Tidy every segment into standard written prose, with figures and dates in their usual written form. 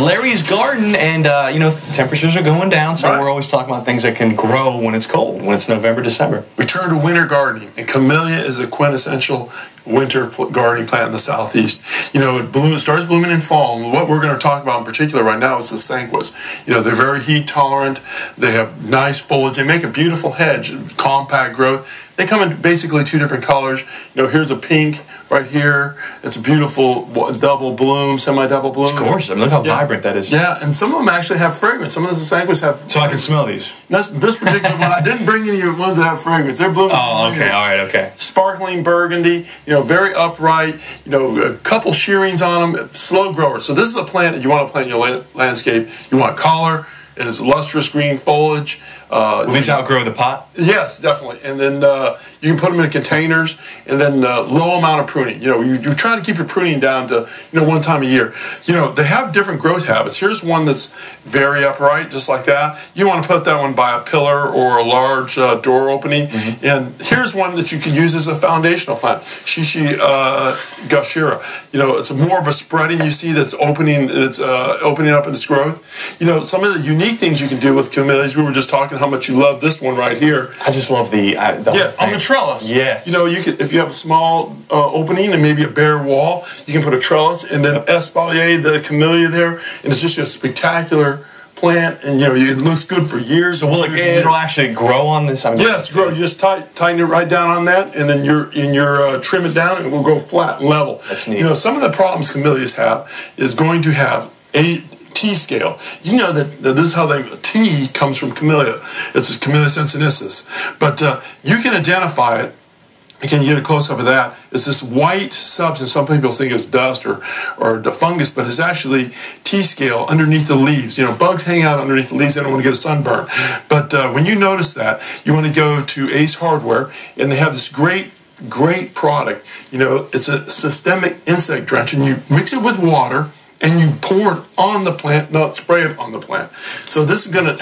Larry's garden, and you know, temperatures are going down, so Right. we're always talking about things that can grow when it's cold, when it's November, December. Return to winter gardening, and camellia is a quintessential winter gardening plant in the southeast. You know, it starts blooming in fall, and what we're going to talk about in particular right now is the sanguas. You know, they're very heat tolerant, they have nice foliage, they make a beautiful hedge, compact growth. They come in basically two different colors. You know, here's a pink right here. It's a beautiful double bloom, semi-double bloom. It's gorgeous. I mean, look how vibrant that is. Yeah, and some of them actually have fragrance. Some of the sanguas have So I can smell these. This particular one, I didn't bring any ones that have fragrance. They're blooming. Oh, okay, all right, okay. Sparkling burgundy, you know, very upright, you know, a couple shearings on them, slow grower. So this is a plant that you want to plant in your landscape. You want collar, it is lustrous green foliage. Will these outgrow the pot? Yes, definitely. And then you can put them in containers, and then low amount of pruning. You know, you try to keep your pruning down to, you know, one time a year. You know, they have different growth habits. Here's one that's very upright, just like that. You want to put that one by a pillar or a large door opening. And here's one that you could use as a foundational plant, Shishi Gashira. You know, it's more of a spreading. You see that's opening. It's opening up in its growth. You know, some of the unique things you can do with camellias. We were just talking how much you love this one right here. I just love the on the trellis. Yes. You know, you could, if you have a small opening and maybe a bare wall, you can put a trellis and then espalier the camellia there, and it's just a spectacular plant, and you know, it looks good for years. So it'll actually grow on this? Yes, grow. You just tighten it right down on that, and then you're trim it down, and it will go flat and level. That's neat. You know, some of the problems camellias have is going to have a T scale. You know that this is how T comes from camellia. It's Camellia sincensis. But you can identify it. You can get a close-up of that. It's this white substance. Some people think it's dust or the fungus, but it's actually T-scale underneath the leaves. You know, bugs hang out underneath the leaves. They don't want to get a sunburn. But when you notice that, you want to go to Ace Hardware, and they have this great product. You know, it's a systemic insect drench, and you mix it with water, and you pour it on the plant, not spray it on the plant. So this is going to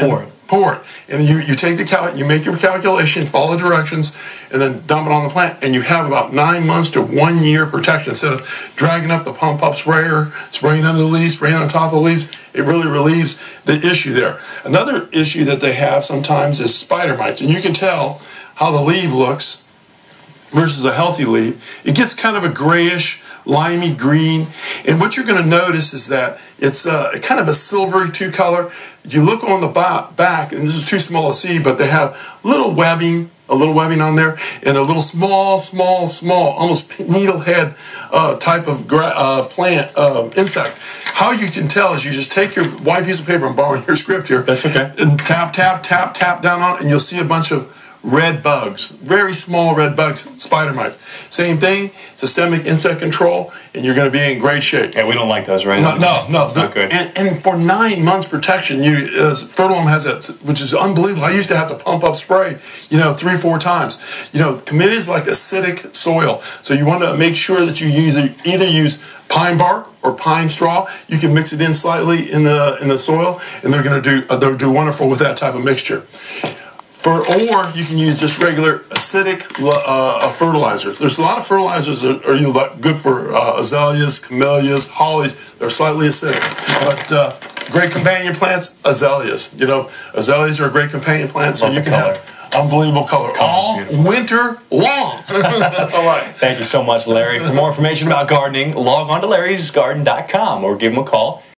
pour it. And you take you make your calculation, follow directions, and then dump it on the plant, and you have about 9 months to 1 year protection. Instead of dragging up the pump-up sprayer, spraying under the leaves, spraying on top of the leaves, it really relieves the issue there. Another issue that they have sometimes is spider mites, and you can tell how the leaf looks versus a healthy leaf. It gets kind of a grayish, limey green, and what you're going to notice is that it's kind of a silvery two-color. You look on the back, and this is too small to see, but they have a little webbing on there, and a little small, almost needlehead type of plant insect. How you can tell is you just take your white piece of paper, I'm borrowing your script here. That's okay. And tap down on it, and you'll see a bunch of red bugs, very small red bugs, spider mites. Same thing, systemic insect control, and you're going to be in great shape. Yeah, we don't like those, right? No, it's not good. And for 9 months protection, Fertilome has that, which is unbelievable. I used to have to pump up spray, you know, 3-4 times. You know, camellia is like acidic soil, so you want to make sure that you either use pine bark or pine straw. You can mix it in slightly in the soil, and they'll do wonderful with that type of mixture. Or you can use just regular acidic fertilizers. There's a lot of fertilizers that are good for azaleas, camellias, hollies. They're slightly acidic. But great companion plants, azaleas. You know, azaleas are a great companion plant, so you can have unbelievable color all winter long. All right. Thank you so much, Larry. For more information about gardening, log on to larrysgarden.com or give him a call.